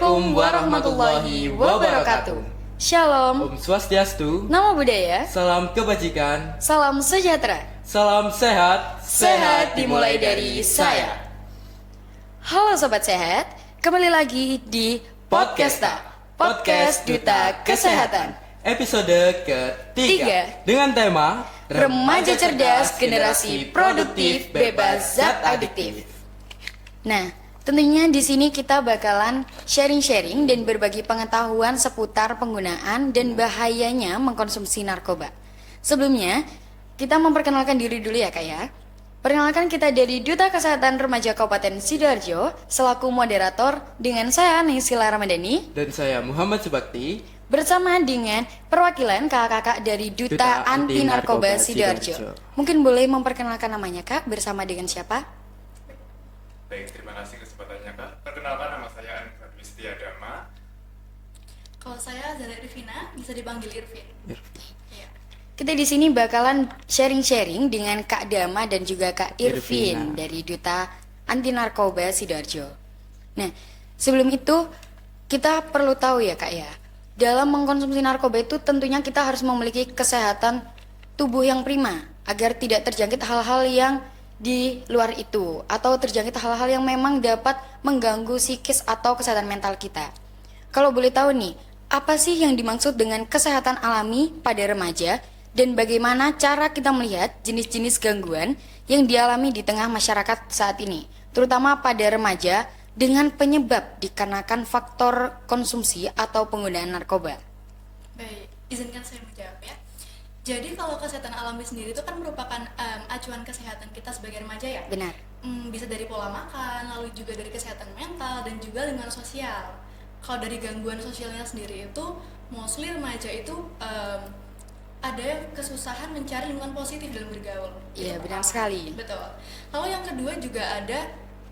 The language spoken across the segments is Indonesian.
Assalamualaikum warahmatullahi wabarakatuh. Shalom, Om Swastiastu, Namo Buddhaya, salam kebajikan, salam sejahtera. salam sehat, Sehat dimulai dari saya. Halo Sobat Sehat, kembali lagi di Podcasta, Podcast Duta Kesehatan. Episode ketiga dengan tema Remaja cerdas, generasi produktif, bebas zat adiktif. Nah, tentunya di sini kita bakalan sharing-sharing dan berbagi pengetahuan seputar penggunaan dan bahayanya mengkonsumsi narkoba. Sebelumnya, kita memperkenalkan diri dulu ya Kak ya. Perkenalkan, kita dari Duta Kesehatan Remaja Kabupaten Sidoarjo selaku moderator dengan saya Naysila Ramadhani dan saya Muhammad Subakti bersama dengan perwakilan kakak-kakak dari Duta Anti Narkoba Sidoarjo. Mungkin boleh memperkenalkan namanya Kak, bersama dengan siapa? Baik, terima kasih kesempatannya Kak. Perkenalkan, nama saya Anif Adwisti Adama. Kalau saya Zara Irvina, bisa dipanggil Irvin. Iya. Kita di sini bakalan sharing-sharing dengan Kak Dama dan juga Kak Irvin Irvina. dari Duta Anti Narkoba Sidoarjo. Nah, sebelum itu kita perlu tahu ya Kak ya, dalam mengkonsumsi narkoba itu tentunya kita harus memiliki kesehatan tubuh yang prima agar tidak terjangkit hal-hal yang di luar itu atau terjangkit hal-hal yang memang dapat mengganggu psikis atau kesehatan mental kita. Kalau boleh tahu nih, apa sih yang dimaksud dengan kesehatan alami pada remaja dan bagaimana cara kita melihat jenis-jenis gangguan yang dialami di tengah masyarakat saat ini, terutama pada remaja dengan penyebab dikarenakan faktor konsumsi atau penggunaan narkoba. Baik, izinkan saya menjawab ya. Jadi kalau kesehatan alami sendiri itu kan merupakan acuan kesehatan kita sebagai remaja ya. Benar. Bisa dari pola makan, lalu juga dari kesehatan mental dan juga lingkungan sosial. Kalau dari gangguan sosialnya sendiri itu, mostly remaja itu ada yang kesusahan mencari lingkungan positif dalam bergaul. Iya, Itu benar pertama. sekali. Betul. Lalu yang kedua juga ada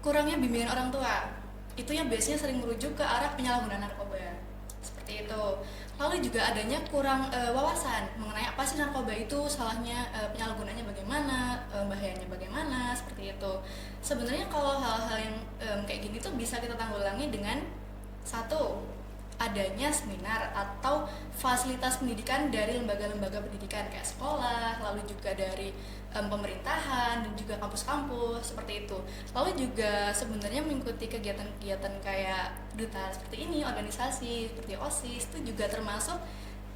kurangnya bimbingan orang tua. Itu yang biasanya sering merujuk ke arah penyalahgunaan narkoba. Seperti itu. Lalu juga adanya kurang wawasan mengenai apa sih narkoba itu, salahnya, penyalahgunaannya bagaimana, bahayanya bagaimana, seperti itu. Sebenarnya kalau hal-hal yang kayak gini tuh bisa kita tanggulangi dengan satu, adanya seminar atau fasilitas pendidikan dari lembaga-lembaga pendidikan kayak sekolah, lalu juga dari pemerintahan dan juga kampus-kampus seperti itu. Lalu juga sebenarnya mengikuti kegiatan-kegiatan kayak duta seperti ini, organisasi seperti OSIS itu juga termasuk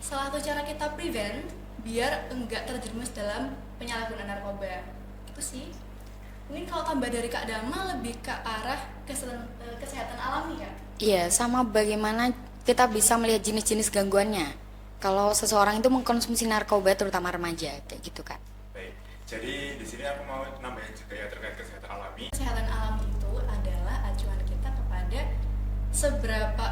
salah satu cara kita prevent biar enggak terjerumus dalam penyalahgunaan narkoba. Itu sih. Mungkin kalau tambah dari Kak Dama lebih ke arah kesehatan alami ya. Iya, sama bagaimana kita bisa melihat jenis-jenis gangguannya kalau seseorang itu mengkonsumsi narkoba, terutama remaja, kayak gitu Kak. Baik, jadi di sini aku mau nambahin juga ya terkait kesehatan alami. Kesehatan alami itu adalah acuan kita kepada seberapa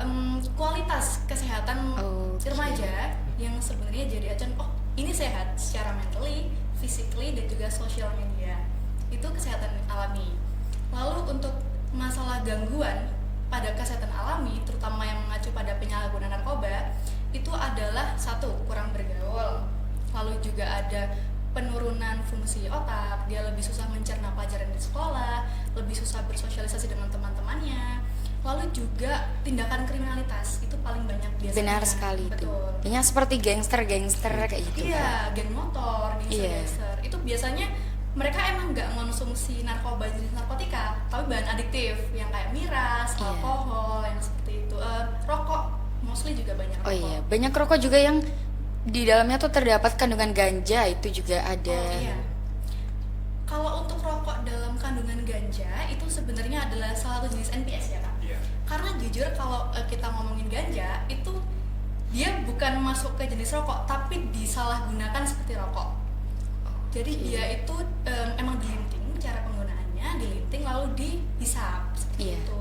kualitas kesehatan Oke. remaja yang sebenarnya jadi acuan, oh ini sehat secara mentally, physically dan juga social media. Itu kesehatan alami. Lalu untuk masalah gangguan pada kesehatan alami, terutama yang mengacu pada penyalahgunaan narkoba, itu adalah satu, kurang bergaul. Lalu juga ada penurunan fungsi otak, dia lebih susah mencerna pelajaran di sekolah, lebih susah bersosialisasi dengan teman-temannya. Lalu juga tindakan kriminalitas, itu paling banyak biasanya. Benar sekali itu. Betul. Kayaknya seperti gangster-gangster kayak gitu Kak. Iya, geng motor, Iya. gangster-gangster. Itu biasanya mereka emang nggak mengonsumsi narkoba jenis narkotika, tapi bahan adiktif yang kayak miras, Iya. alkohol, yang seperti itu. Rokok, mostly juga banyak Oh rokok. iya, banyak rokok juga yang di dalamnya tuh terdapat kandungan ganja, itu juga ada. Oh, iya. Kalau untuk rokok dalam kandungan ganja itu sebenarnya adalah salah satu jenis NPS ya Kak. Iya. Karena jujur kalau kita ngomongin ganja itu dia bukan masuk ke jenis rokok, tapi disalahgunakan seperti rokok. Jadi Oke. dia itu emang dilinting, cara penggunaannya dilinting lalu dihisap seperti Iya. itu.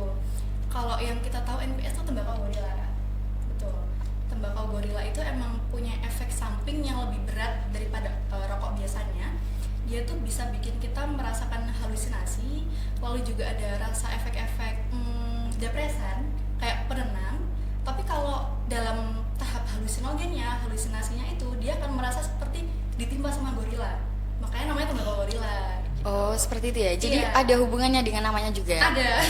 Kalau yang kita tahu NPS itu tembakau gorila Kak. Betul. Tembakau gorila itu emang punya efek samping yang lebih berat daripada rokok biasanya. Dia tuh bisa bikin kita merasakan halusinasi, lalu juga ada rasa efek-efek depresan, kayak penenang. Tapi kalau dalam tahap halusinasinya itu dia akan merasa seperti ditimpa sama gorila. Makanya namanya tembakau gorila. Oh, seperti itu ya. Jadi Iya. ada hubungannya dengan namanya juga. Ada.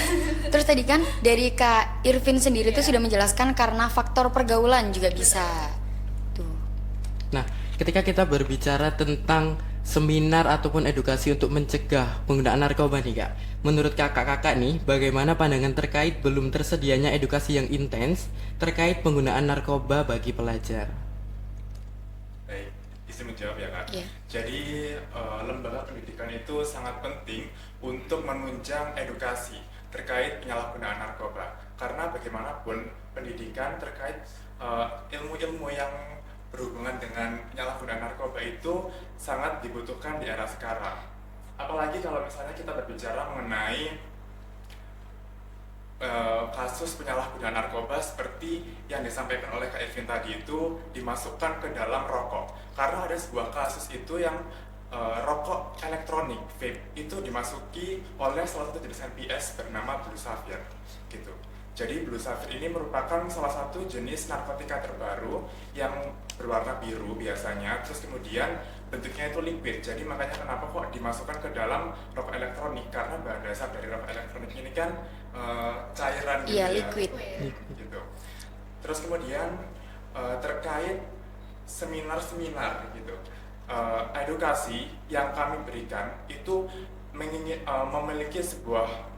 Terus tadi kan dari Kak Irvin sendiri tuh sudah menjelaskan karena faktor pergaulan juga bisa. Tuh. Nah, ketika kita berbicara tentang seminar ataupun edukasi untuk mencegah penggunaan narkoba nih Kak, menurut kakak-kakak nih, bagaimana pandangan terkait belum tersedianya edukasi yang intens terkait penggunaan narkoba bagi pelajar? Baik, izin menjawab ya Kak. Iya. Jadi lembaga pendidikan itu sangat penting untuk menunjang edukasi terkait penyalahgunaan narkoba. Karena bagaimanapun pendidikan terkait ilmu-ilmu yang berhubungan dengan penyalahgunaan narkoba itu sangat dibutuhkan di era sekarang. Apalagi kalau misalnya kita berbicara mengenai kasus penyalahgunaan narkoba seperti yang disampaikan oleh Kak Irvin tadi itu dimasukkan ke dalam rokok. Karena ada sebuah kasus itu yang rokok elektronik vape itu dimasuki oleh salah satu jenis NPS bernama Blue Sapphire gitu. Jadi Blue Sapphire ini merupakan salah satu jenis narkotika terbaru yang berwarna biru biasanya, terus kemudian bentuknya itu liquid. Jadi makanya kenapa kok dimasukkan ke dalam rokok elektronik, karena bahan dasar dari rokok elektronik ini kan cairan gitu Iya, ya. liquid. Gitu. Terus kemudian terkait seminar-seminar gitu, edukasi yang kami berikan itu memiliki sebuah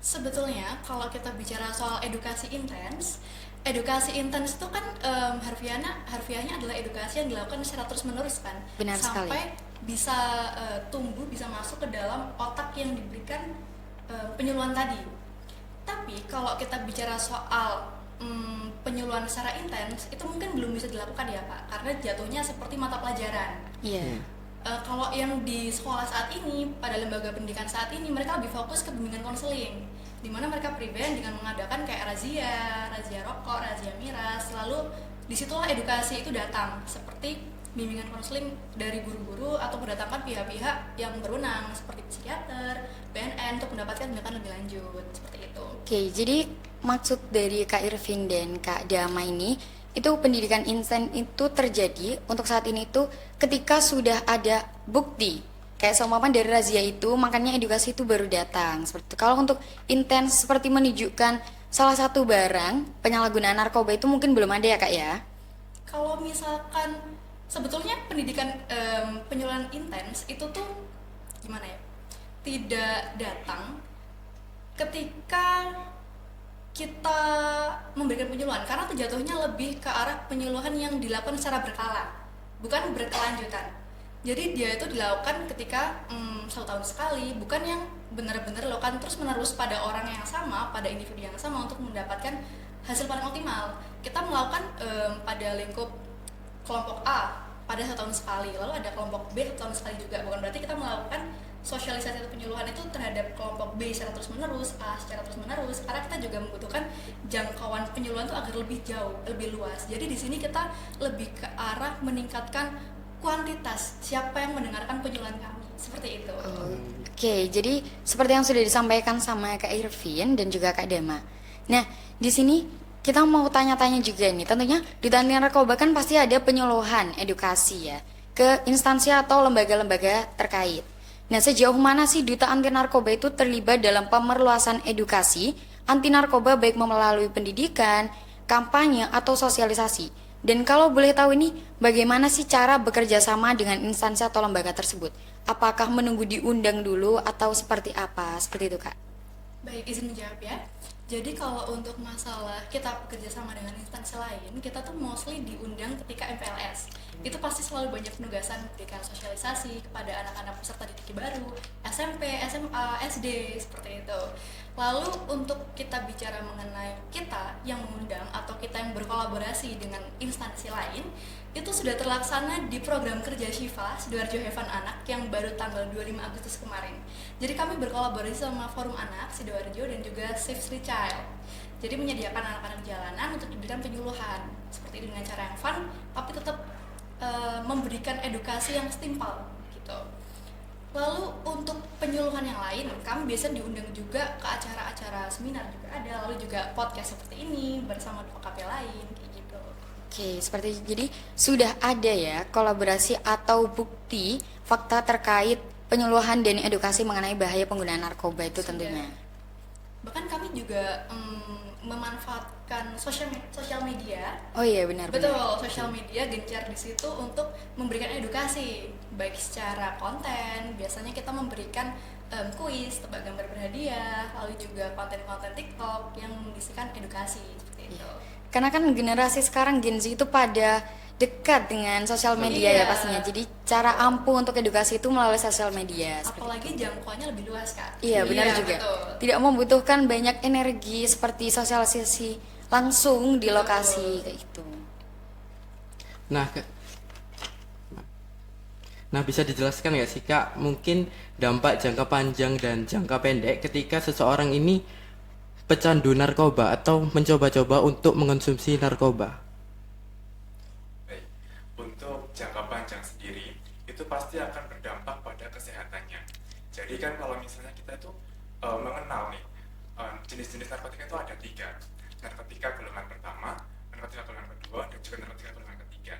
Sebetulnya kalau kita bicara soal edukasi intens itu kan harfiahnya adalah edukasi yang dilakukan secara terus-menerus kan, Benar sekali. sampai bisa tumbuh, bisa masuk ke dalam otak yang diberikan penyuluhan tadi. Tapi kalau kita bicara soal penyuluhan secara intens itu mungkin belum bisa dilakukan ya Pak, karena jatuhnya seperti mata pelajaran. Iya. Kalau yang di sekolah saat ini, pada lembaga pendidikan saat ini, mereka lebih fokus ke bimbingan konseling, di mana mereka prevent dengan mengadakan kayak razia rokok, razia miras. Lalu disitulah edukasi itu datang, seperti bimbingan konseling dari guru-guru atau mendatangkan pihak-pihak yang berwenang seperti psikiater, BNN untuk mendapatkan tindakan lebih lanjut seperti itu. Oke, jadi maksud dari Kak Irvin dan Kak Dama ini itu pendidikan instan itu terjadi untuk saat ini tuh ketika sudah ada bukti kayak seumpama dari razia itu, makanya edukasi itu baru datang seperti itu. Kalau untuk intens seperti menunjukkan salah satu barang penyalahgunaan narkoba itu mungkin belum ada ya Kak ya? Kalau misalkan sebetulnya pendidikan penyuluhan intens itu tuh gimana ya, tidak datang ketika kita memberikan penyuluhan, karena jatuhnya lebih ke arah penyuluhan yang dilakukan secara berkala, bukan berkelanjutan. Jadi dia itu dilakukan ketika 1 tahun sekali, bukan yang benar-benar dilakukan terus-menerus pada orang yang sama, pada individu yang sama untuk mendapatkan hasil paling optimal. Kita melakukan pada lingkup kelompok A pada 1 tahun sekali, lalu ada kelompok B 1 tahun sekali juga, bukan berarti kita melakukan sosialisasi atau penyuluhan itu terhadap kelompok B secara terus-menerus, A secara terus-menerus, karena kita juga membutuhkan jangkauan penyuluhan itu agar lebih jauh, lebih luas. Jadi di sini kita lebih ke arah meningkatkan kuantitas siapa yang mendengarkan penyuluhan kami, seperti itu. Oke, jadi seperti yang sudah disampaikan sama Kak Irvin dan juga Kak Dama. Nah, di sini kita mau tanya-tanya juga nih, tentunya di anti narkoba kan pasti ada penyuluhan edukasi ya ke instansi atau lembaga-lembaga terkait. Nah, sejauh mana sih Duta Anti Narkoba itu terlibat dalam pemerluasan edukasi anti narkoba baik melalui pendidikan, kampanye, atau sosialisasi? Dan kalau boleh tahu ini, bagaimana sih cara bekerja sama dengan instansi atau lembaga tersebut? Apakah menunggu diundang dulu atau seperti apa? Seperti itu, Kak. Baik, izin menjawab ya. Jadi kalau untuk masalah kita bekerja sama dengan instansi lain, kita tuh mostly diundang ketika MPLS. Itu pasti selalu banyak penugasan memberikan sosialisasi kepada anak-anak peserta didik baru, SMP, SMA, SD, seperti itu. Lalu untuk kita bicara mengenai kita yang mengundang atau kita yang berkolaborasi dengan instansi lain, itu sudah terlaksana di program kerja Syifa Sidoarjo Heaven Anak yang baru tanggal 25 Agustus kemarin. Jadi kami berkolaborasi sama Forum Anak Sidoarjo dan juga Save Street Child. Jadi menyediakan anak-anak jalanan untuk diberikan penyuluhan seperti dengan cara yang fun, tapi tetap memberikan edukasi yang setimpal gitu. Lalu untuk penyuluhan yang lain, kami biasa diundang juga ke acara-acara seminar juga ada, lalu juga podcast seperti ini bersama 2 KP lain kayak gitu. Oke, seperti jadi sudah ada ya kolaborasi atau bukti fakta terkait penyuluhan dan edukasi mengenai bahaya penggunaan narkoba itu Sudah. tentunya. Bahkan kami juga memanfaatkan sosial media. Oh iya benar. Betul, sosial media gencar di situ untuk memberikan edukasi, baik secara konten. Biasanya kita memberikan kuis, tebak gambar berhadiah, lalu juga konten-konten TikTok yang mengisikan edukasi seperti itu. Karena kan generasi sekarang Gen Z itu pada dekat dengan sosial media ya Iya. pastinya. Jadi cara ampuh untuk edukasi itu melalui sosial media. Seperti Apalagi jangkauannya lebih luas, Kak. Iya benar juga. Betul. Tidak membutuhkan banyak energi seperti sosialisasi langsung di lokasi kayak gitu. Nah, nah bisa dijelaskan nggak sih Kak, mungkin dampak jangka panjang dan jangka pendek ketika seseorang ini pecandu narkoba atau mencoba-coba untuk mengonsumsi narkoba? Baik, untuk jangka panjang sendiri itu pasti akan berdampak pada kesehatannya. Jadi kan kalau misalnya kita itu mengenal nih jenis-jenis narkotika itu ada 3, narkotika golongan pertama, narkotika golongan kedua, dan juga narkotika golongan ketiga.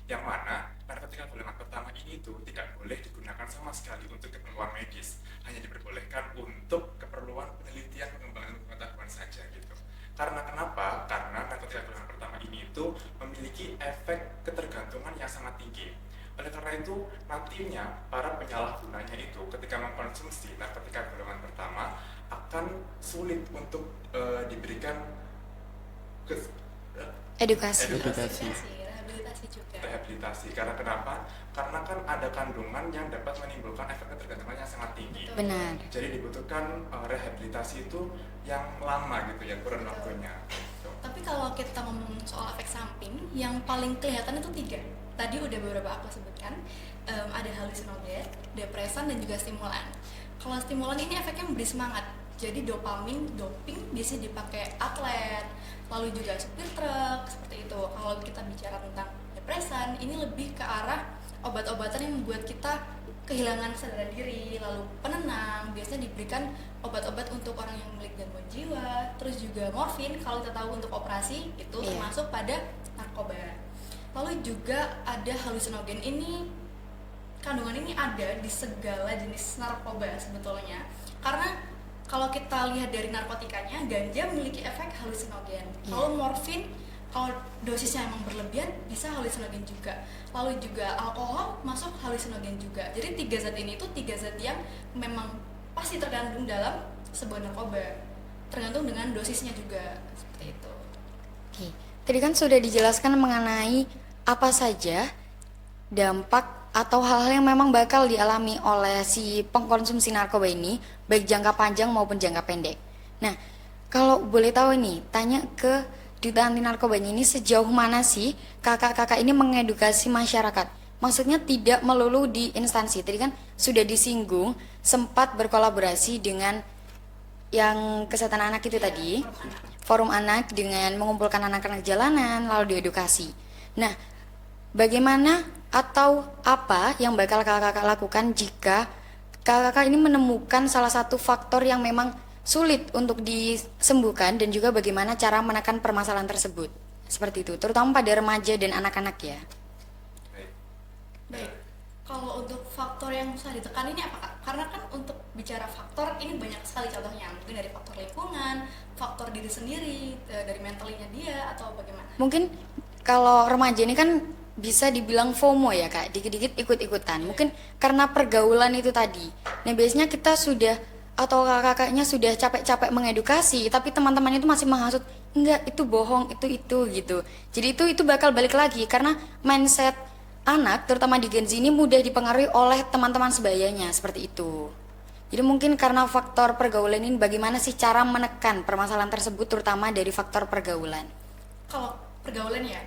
Yang mana narkotika golongan pertama ini tuh tidak boleh digunakan sama sekali untuk keperluan medis, hanya diperbolehkan untuk keperluan penelitian pengembangan pengetahuan saja gitu. Karena kenapa? Karena narkotika golongan pertama ini itu memiliki efek ketergantungan yang sangat tinggi. Oleh karena itu, nantinya para penyalahgunanya itu ketika mengkonsumsi narkotika golongan pertama akan sulit untuk diberikan Edukasi. Edukasi. Rehabilitasi juga. rehabilitasi. Karena kenapa? Karena kan ada kandungan yang dapat menimbulkan efek ketergantungan yang sangat tinggi. Benar. Jadi dibutuhkan rehabilitasi itu yang lama gitu ya, kurun waktunya. Gitu. Tapi kalau kita ngomong soal efek samping, yang paling kelihatan itu 3. Tadi udah beberapa aku sebutkan, ada halusinogen, depresan, dan juga stimulan. Kalau stimulan ini efeknya memberi semangat. Jadi doping biasanya dipakai atlet, lalu juga supir truk, seperti itu. Kalau kita bicara tentang depresan, ini lebih ke arah obat-obatan yang membuat kita kehilangan sadar diri, lalu penenang. Biasanya diberikan obat-obat untuk orang yang memiliki gangguan jiwa, terus juga morfin kalau kita tahu untuk operasi itu Iya. termasuk pada narkoba. Lalu juga ada halusinogen ini, kandungan ini ada di segala jenis narkoba sebetulnya. Karena kalau kita lihat dari narkotikanya, ganja memiliki efek halusinogen. Kalau morfin, kalau dosisnya emang berlebihan bisa halusinogen juga. Lalu juga alkohol masuk halusinogen juga. Jadi 3 zat ini tuh 3 zat yang memang pasti terkandung dalam sebuah narkoba. Tergantung dengan dosisnya juga seperti itu. Oke. Tadi kan sudah dijelaskan mengenai apa saja dampak atau hal-hal yang memang bakal dialami oleh si pengkonsumsi narkoba ini, baik jangka panjang maupun jangka pendek. Nah, kalau boleh tahu nih, tanya ke Duta Anti Narkobanya ini sejauh mana sih kakak-kakak ini mengedukasi masyarakat? Maksudnya tidak melulu di instansi. Tadi kan sudah disinggung, sempat berkolaborasi dengan yang kesehatan anak itu tadi, forum anak dengan mengumpulkan anak-anak jalanan, lalu diedukasi. Nah, bagaimana atau apa yang bakal kakak-kakak lakukan jika kakak-kakak ini menemukan salah satu faktor yang memang sulit untuk disembuhkan dan juga bagaimana cara menekan permasalahan tersebut? Seperti itu, terutama pada remaja dan anak-anak ya. Baik. Baik, kalau untuk faktor yang susah ditekan ini apa Kak? Karena kan untuk bicara faktor ini banyak sekali contohnya. Mungkin dari faktor lingkungan, faktor diri sendiri, dari mentalnya dia, atau bagaimana? Mungkin kalau remaja ini kan bisa dibilang FOMO ya kak, dikit-dikit ikut-ikutan. Mungkin karena pergaulan itu tadi. Nah biasanya kita sudah atau kakak-kakaknya sudah capek-capek mengedukasi, tapi teman-temannya itu masih menghasut, enggak itu bohong, itu gitu. Jadi itu bakal balik lagi karena mindset anak terutama di Gen Z ini mudah dipengaruhi oleh teman-teman sebayanya seperti itu. Jadi mungkin karena faktor pergaulan ini, bagaimana sih cara menekan permasalahan tersebut terutama dari faktor pergaulan? Kalau pergaulan ya,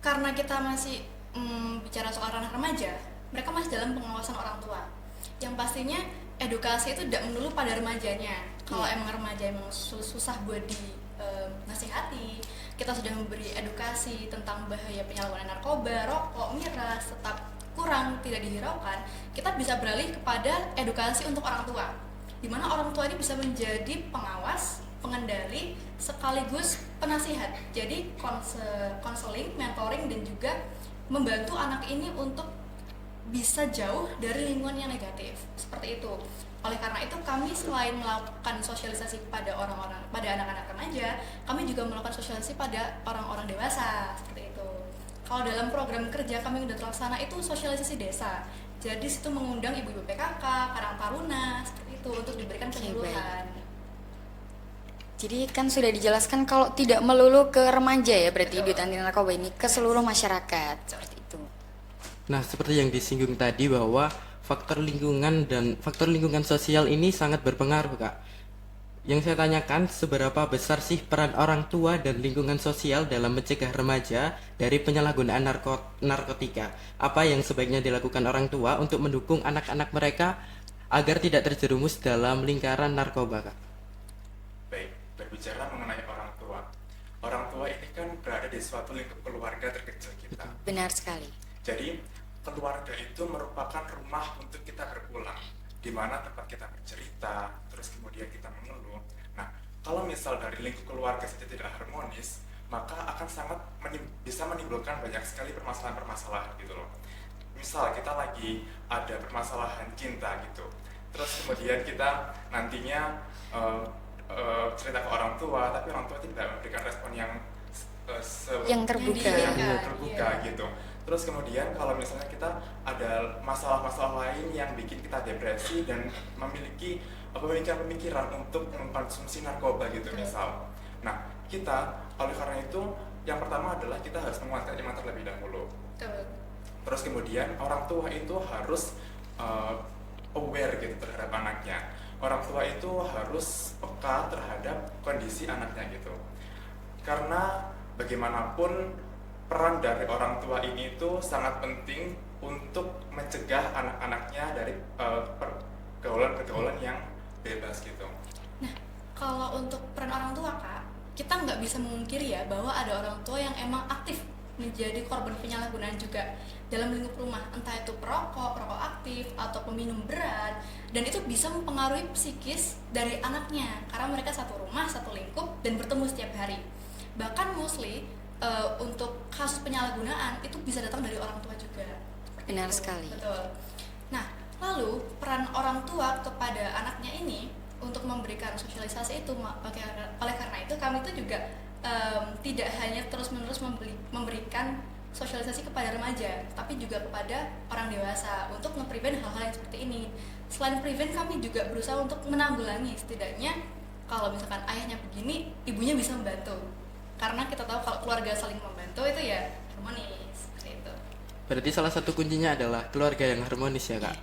karena kita masih bicara soal ranah remaja, mereka masih dalam pengawasan orang tua. Yang pastinya edukasi itu tidak melulu pada remajanya. Kalau emang remaja emang susah buat dinasihati, kita sudah memberi edukasi tentang bahaya penyalahgunaan narkoba, rokok, miras, tetap kurang, tidak dihiraukan, kita bisa beralih kepada edukasi untuk orang tua, di mana orang tua ini bisa menjadi pengawas, pengendali, sekaligus penasihat. Jadi konseling, mentoring, dan juga membantu anak ini untuk bisa jauh dari lingkungan yang negatif. Seperti itu. Oleh karena itu kami selain melakukan sosialisasi pada orang-orang, pada anak-anak remaja, kami juga melakukan sosialisasi pada orang-orang dewasa. Seperti itu. Kalau dalam program kerja kami sudah terlaksana itu sosialisasi desa. Jadi situ mengundang ibu-ibu PKK, Karang Taruna, seperti itu untuk diberikan penyuluhan. Jadi kan sudah dijelaskan kalau tidak melulu ke remaja ya berarti Duta Anti Narkoba ini ke seluruh masyarakat seperti itu. Nah, seperti yang disinggung tadi bahwa faktor lingkungan dan faktor lingkungan sosial ini sangat berpengaruh, Kak. Yang saya tanyakan, seberapa besar sih peran orang tua dan lingkungan sosial dalam mencegah remaja dari penyalahgunaan narkotika? Apa yang sebaiknya dilakukan orang tua untuk mendukung anak-anak mereka agar tidak terjerumus dalam lingkaran narkoba, Kak? Baik, berbicara mengenai orang tua. Orang tua ini kan berada di suatu lingkup keluarga terkecil kita. Benar sekali. Jadi, keluarga itu merupakan rumah untuk kita berpulang, di mana tempat kita bercerita, terus kemudian kita mengeluh. Nah, kalau misal dari lingkup keluarga saja tidak harmonis, maka akan sangat bisa menimbulkan banyak sekali permasalahan-permasalahan gitu loh. Misal kita lagi ada permasalahan cinta gitu, terus kemudian kita nantinya cerita ke orang tua, tapi orang tua tidak memberikan respon yang terbuka. yang terbuka gitu. Terus kemudian kalau misalnya kita ada masalah-masalah lain yang bikin kita depresi dan memiliki pemikiran untuk mengkonsumsi narkoba gitu misal. Nah, kita oleh karena itu yang pertama adalah kita harus menguatkan iman terlebih dahulu. Terus kemudian orang tua itu harus aware gitu terhadap anaknya. Orang tua itu harus peka terhadap kondisi anaknya gitu. Karena bagaimanapun peran dari orang tua ini itu sangat penting untuk mencegah anak-anaknya dari pergaulan-pergaulan yang bebas gitu. Nah, kalau untuk peran orang tua, Kak, kita nggak bisa memungkiri ya bahwa ada orang tua yang emang aktif menjadi korban penyalahgunaan juga dalam lingkup rumah, entah itu perokok aktif, atau peminum berat, dan itu bisa mempengaruhi psikis dari anaknya karena mereka satu rumah, satu lingkup, dan bertemu setiap hari. Bahkan mostly untuk kasus penyalahgunaan itu bisa datang dari orang tua juga. Benar sekali. Betul. Nah, lalu peran orang tua kepada anaknya ini untuk memberikan sosialisasi itu, oleh karena itu kami itu juga tidak hanya terus-menerus memberikan sosialisasi kepada remaja, tapi juga kepada orang dewasa untuk nge-prevent hal-hal yang seperti ini. Selain prevent, kami juga berusaha untuk menanggulangi, setidaknya kalau misalkan ayahnya begini, ibunya bisa membantu. Karena kita tahu kalau keluarga saling membantu itu ya harmonis, seperti itu. Berarti salah satu kuncinya adalah keluarga yang harmonis ya, Kak?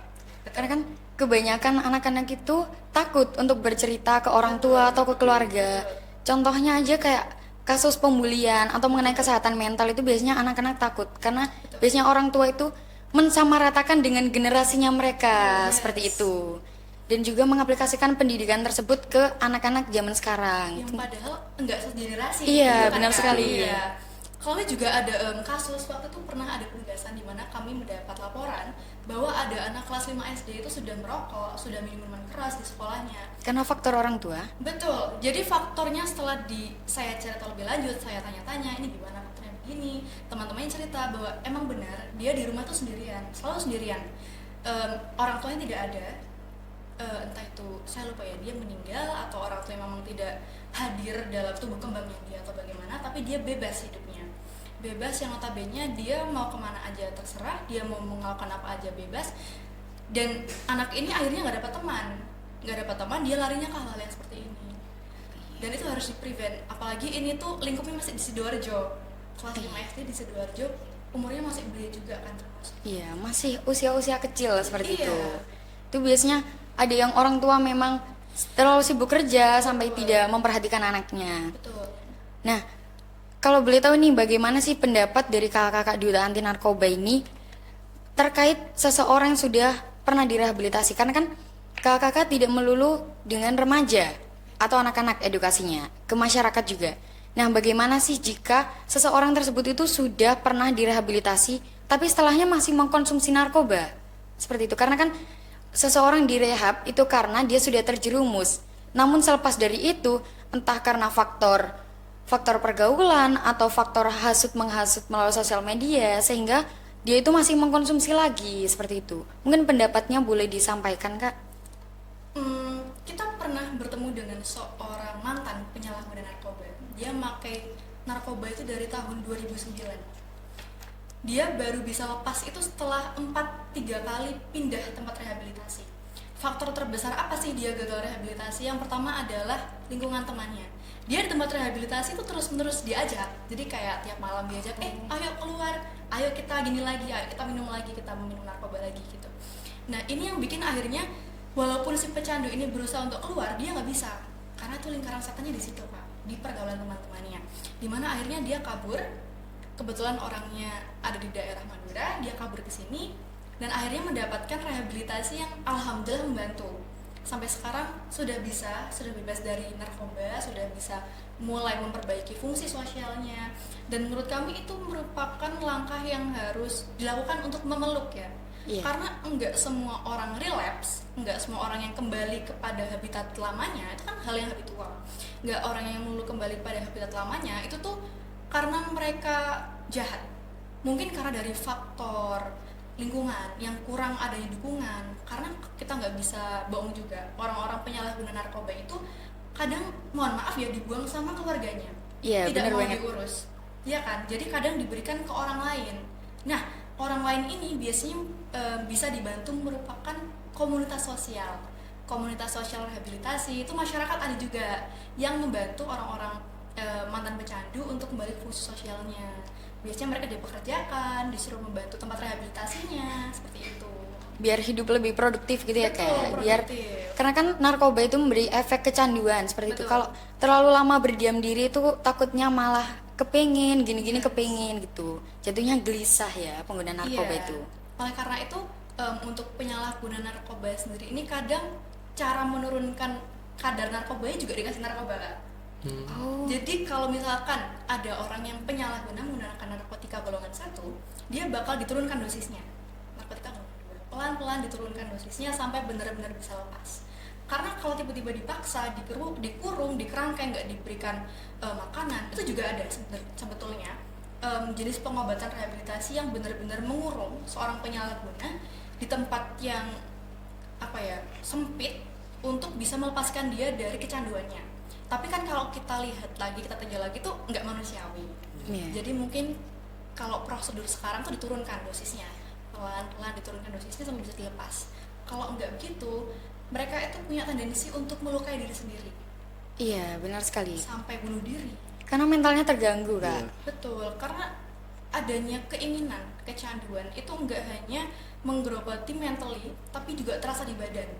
Karena kan kebanyakan anak-anak itu takut untuk bercerita ke orang tua atau ke keluarga. Contohnya aja kayak kasus pembulian atau mengenai kesehatan mental itu biasanya anak-anak takut karena biasanya orang tua itu mensamaratakan dengan generasinya mereka seperti itu. Dan juga mengaplikasikan pendidikan tersebut ke anak-anak zaman sekarang. Yang padahal enggak segenerasi. Iya, gitu kan, benar Kak? sekali. Iya. Kami juga ada kasus waktu itu pernah ada penugasan di mana kami mendapat laporan bahwa ada anak kelas 5 SD itu sudah merokok, sudah minum minuman keras di sekolahnya. Karena faktor orang tua. Betul. Jadi faktornya setelah saya cerita lebih lanjut, saya tanya-tanya ini gimana faktornya begini. Teman-temannya cerita bahwa emang benar dia di rumah tuh sendirian, selalu sendirian. Orang tuanya tidak ada. Entah itu saya lupa ya, dia meninggal atau orang tua memang tidak hadir dalam tubuh kembangnya dia atau bagaimana, tapi dia bebas hidupnya, bebas yang notabene dia mau kemana aja terserah, dia mau melakukan apa aja bebas. Dan anak ini akhirnya nggak dapat teman, dia larinya ke hal-hal yang seperti ini, dan itu harus di-prevent. Apalagi ini tuh lingkupnya masih di Sidoarjo, kelas 5 SD di Sidoarjo, umurnya masih belia juga kan termasuk. Iya, masih usia-usia kecil seperti Iya. itu. Itu biasanya ada yang orang tua memang terlalu sibuk kerja sampai tidak memperhatikan anaknya. Betul. Nah, kalau boleh tahu nih bagaimana sih pendapat dari kakak-kakak Duta Anti Narkoba ini terkait seseorang yang sudah pernah direhabilitasi? Karena kan kakak-kakak tidak melulu dengan remaja atau anak-anak edukasinya, ke masyarakat juga. Nah, bagaimana sih jika seseorang tersebut itu sudah pernah direhabilitasi tapi setelahnya masih mengkonsumsi narkoba? Seperti itu. Karena kan seseorang direhab itu karena dia sudah terjerumus. Namun selepas dari itu, entah karena faktor pergaulan atau faktor hasut menghasut melalui sosial media, sehingga dia itu masih mengkonsumsi lagi seperti itu. Mungkin pendapatnya boleh disampaikan, Kak? Kita pernah bertemu dengan seorang mantan penyalahguna narkoba. Dia pakai narkoba itu dari tahun 2009. Dia baru bisa lepas itu setelah 3 kali pindah tempat rehabilitasi. Faktor terbesar apa sih dia gagal rehabilitasi? Yang pertama adalah lingkungan temannya. Dia di tempat rehabilitasi itu terus-menerus diajak. Jadi kayak tiap malam diajak, ayo keluar, ayo kita gini lagi, ayo kita minum lagi, kita minum narkoba lagi gitu. Nah ini yang bikin akhirnya walaupun si pecandu ini berusaha untuk keluar, dia nggak bisa. Karena tuh lingkaran setannya di situ, Pak, di pergaulan teman-temannya. Dimana akhirnya dia kabur. Kebetulan orangnya ada di daerah Madura, dia kabur ke sini dan akhirnya mendapatkan rehabilitasi yang alhamdulillah membantu. Sampai sekarang sudah bebas dari narkoba, sudah bisa mulai memperbaiki fungsi sosialnya. Dan menurut kami itu merupakan langkah yang harus dilakukan untuk memeluk ya. Iya. Karena enggak semua orang relapse, enggak semua orang yang kembali kepada habitat lamanya, itu kan hal yang habitual. Enggak orang yang melulu kembali kepada habitat lamanya, itu tuh karena mereka jahat. Mungkin karena dari faktor lingkungan yang kurang ada di dukungan, karena kita nggak bisa bohong juga, orang-orang penyalahguna narkoba itu kadang mohon maaf ya dibuang sama keluarganya, Iya, tidak benar mau banget. diurus, ya kan? Jadi kadang diberikan ke orang lain. Nah orang lain ini biasanya bisa dibantu merupakan komunitas sosial rehabilitasi. Itu masyarakat ada juga yang membantu orang-orang mantan pecandu untuk kembali ke fungsi sosialnya. Biasanya mereka dipekerjakan, disuruh membantu tempat rehabilitasinya, seperti itu. Biar hidup lebih produktif gitu ya, Betul, Kak. Biar produktif. karena kan narkoba itu memberi efek kecanduan seperti itu. Betul. Kalau terlalu lama berdiam diri itu takutnya malah kepingin gini-gini, Yes. kepingin gitu. Jatuhnya gelisah ya pengguna narkoba Iya. itu. Oleh karena itu untuk penyalahguna narkoba sendiri ini kadang cara menurunkan kadar narkobanya juga dikasih narkoba, Kak. Oh. Jadi kalau misalkan ada orang yang penyalahguna menggunakan narkotika golongan 1, dia bakal diturunkan dosisnya. Narkotika golongan 2, pelan-pelan diturunkan dosisnya sampai benar-benar bisa lepas. Karena kalau tiba-tiba dipaksa, dikurung, dikerangkeng, nggak diberikan makanan, itu juga ada sebetulnya jenis pengobatan rehabilitasi yang benar-benar mengurung seorang penyalahguna di tempat yang sempit untuk bisa melepaskan dia dari kecanduannya. Tapi kan kalau kita lihat lagi, kita tinjau lagi tuh nggak manusiawi. Iya. Jadi mungkin kalau prosedur sekarang tuh diturunkan dosisnya, pelan-pelan diturunkan dosisnya sampai bisa dilepas. Kalau nggak begitu, mereka itu punya tendensi untuk melukai diri sendiri Iya, benar sekali. sampai bunuh diri. Karena mentalnya terganggu, Kak. Iya. Betul, karena adanya keinginan, kecanduan itu nggak hanya menggerogoti mentally, tapi juga terasa di badan.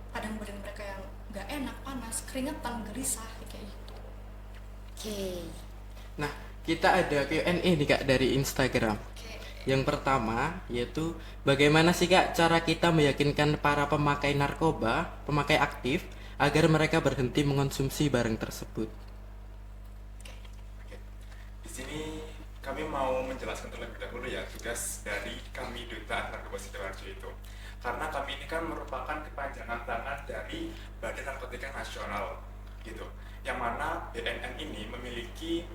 Kadang badan mereka yang nggak enak, panas, keringetan, gelisah, kayak gitu. Oke. Nah, kita ada Q&A nih Kak dari Instagram. Oke. Yang pertama yaitu bagaimana sih Kak cara kita meyakinkan para pemakai narkoba, pemakai aktif agar mereka berhenti mengonsumsi barang tersebut? Oke. Di sini kami mau menjelaskan terlebih dahulu ya tugas dari kami Duta Narkoba Sidoarjo itu. Karena kami ini kan merupakan kepanjangan tangan dari Badan Narkotika Nasional gitu. Yang mana BNN ini memiliki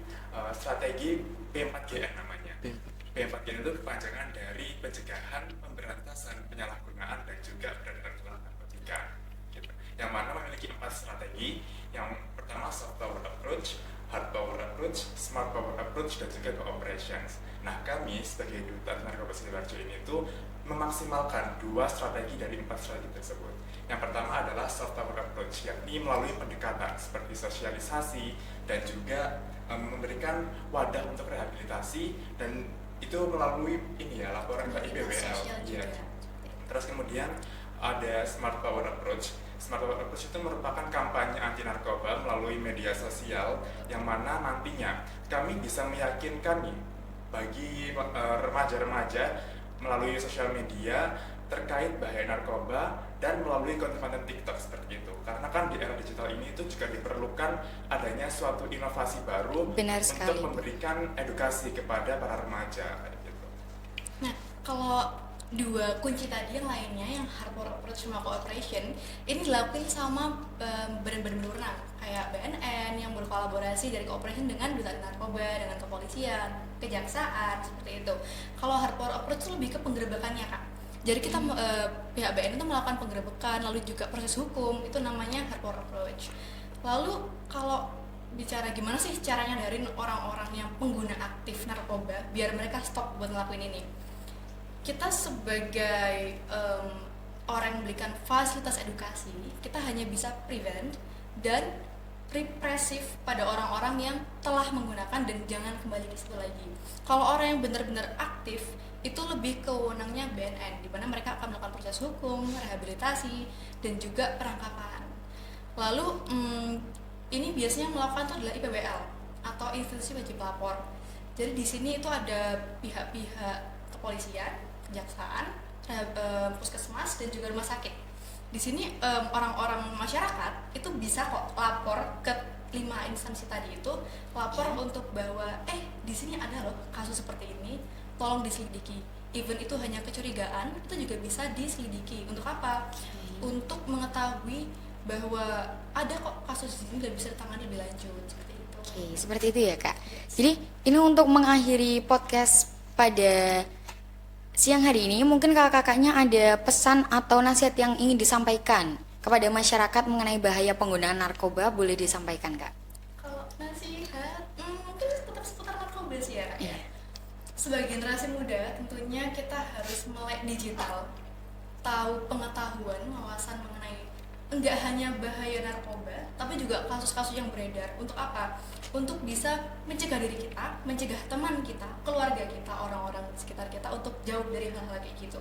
strategi P4GN namanya. P4GN itu kepanjangan dari pencegahan, pemberantasan, penyalahgunaan dan juga peredaran narkotika. Gitu. Yang mana memiliki 4 strategi. Yang pertama soft power approach, hard power approach, smart power approach, dan juga co-operations. Nah, kami sebagai Duta Narkoba Sidoarjo ini tuh memaksimalkan 2 strategi dari 4 strategi tersebut. Yang pertama adalah soft power approach, yakni melalui pendekatan seperti sosialisasi dan juga memberikan wadah untuk rehabilitasi, dan itu melalui ini ya laporan ke IPWL. Sosial juga. Iya. Terus kemudian ada smart power approach. Smart power approach itu merupakan kampanye anti narkoba melalui media sosial yang mana nantinya kami bisa meyakinkan nih bagi remaja-remaja melalui sosial media terkait bahaya narkoba dan melalui konten-konten TikTok seperti itu. Karena kan di era digital ini itu juga diperlukan adanya suatu inovasi baru Benar untuk sekali. memberikan edukasi kepada para remaja kayak gitu. Nah, kalau 2 kunci tadi yang lainnya, yang hard power approach sama cooperation, ini dilakukan sama badan-badan berwenang kayak BNN yang berkolaborasi dari cooperation dengan duta narkoba, dengan kepolisian, kejaksaan, seperti itu. Kalau hardcore approach itu lebih ke penggerebekannya, Kak. Jadi kita pihak BNN itu melakukan penggerebekan, lalu juga proses hukum, itu namanya hardcore approach. Lalu kalau bicara gimana sih cara nyadarin orang-orang yang pengguna aktif narkoba biar mereka stop buat ngelakuin ini, kita sebagai orang yang memberikan fasilitas edukasi, kita hanya bisa prevent dan represif pada orang-orang yang telah menggunakan dan jangan kembali ke situ lagi. Kalau orang yang benar-benar aktif itu lebih ke wewenangnya BNN, di mana mereka akan melakukan proses hukum, rehabilitasi, dan juga penangkapan. Lalu ini biasanya melakukan itu adalah IPWL atau institusi wajib lapor. Jadi di sini itu ada pihak-pihak kepolisian, kejaksaan, puskesmas, dan juga rumah sakit. Di sini orang-orang masyarakat itu bisa kok lapor ke 5 instansi tadi itu, lapor untuk bahwa di sini ada loh kasus seperti ini, tolong diselidiki. Even itu hanya kecurigaan, itu juga bisa diselidiki. Untuk apa? Untuk mengetahui bahwa ada kok kasus ini dan bisa ditangani lebih lanjut, seperti itu. Oke, seperti itu ya Kak. Jadi ini untuk mengakhiri podcast pada siang hari ini, mungkin kakak-kakaknya ada pesan atau nasihat yang ingin disampaikan kepada masyarakat mengenai bahaya penggunaan narkoba, boleh disampaikan Kak? Kalau nasihat, mungkin tetap seputar narkoba sih ya Kak. Iya. Sebagai generasi muda, tentunya kita harus melek digital, tahu pengetahuan, wawasan mengenai enggak hanya bahaya narkoba, tapi juga kasus-kasus yang beredar. Untuk apa? Untuk bisa mencegah diri kita, mencegah teman kita, keluarga kita, orang-orang di sekitar kita untuk jauh dari hal-hal kayak gitu.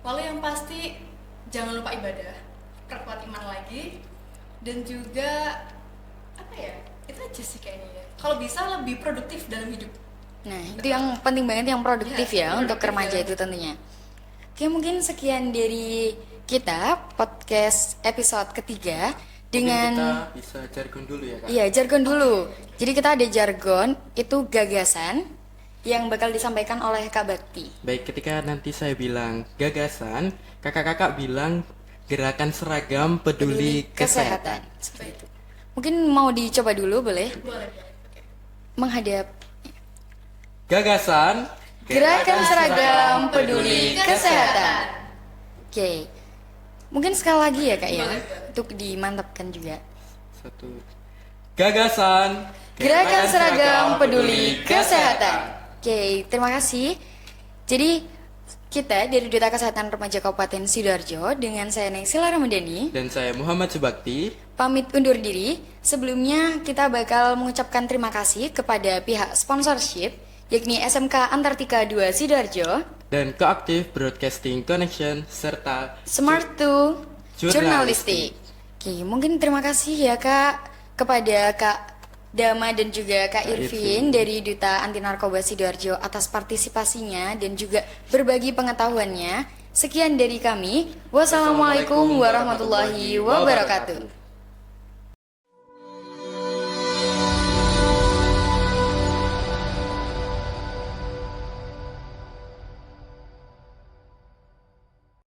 Lalu yang pasti, jangan lupa ibadah, perkuat iman lagi, dan juga apa ya? Itu aja sih kayaknya ya. Kalau bisa lebih produktif dalam hidup. Nah, itu yang penting banget, yang produktif ya untuk remaja itu tentunya. Oke, mungkin sekian dari kita podcast episode ketiga dengan kita bisa jargon dulu ya Kak. Iya, jargon dulu. Jadi kita ada jargon, itu gagasan yang bakal disampaikan oleh Kak Bakti. Baik, ketika nanti saya bilang gagasan, kakak-kakak bilang gerakan seragam peduli kesehatan. Seperti itu. Mungkin mau dicoba dulu boleh? Boleh. Menghadap Gagasan gerakan seragam peduli kesehatan. Oke. Mungkin sekali lagi ya Kak ya, untuk dimantapkan juga. Satu. Gagasan Gerakan seragam peduli kesehatan. Oke, terima kasih. Jadi kita dari Duta Kesehatan Remaja Kabupaten Sidoarjo dengan saya Naysila Ramadhani dan saya Muhammad Subakti pamit undur diri. Sebelumnya kita bakal mengucapkan terima kasih kepada pihak sponsorship yakni SMK Antartika 2 Sidoarjo dan Koaktif Broadcasting Connection serta Smart 2 Jurnalistik. Oke, mungkin terima kasih ya Kak kepada Kak Dama dan juga Kak Irvin dari Duta Anti Narkoba Sidoarjo atas partisipasinya dan juga berbagi pengetahuannya. Sekian dari kami. Wassalamualaikum warahmatullahi wabarakatuh.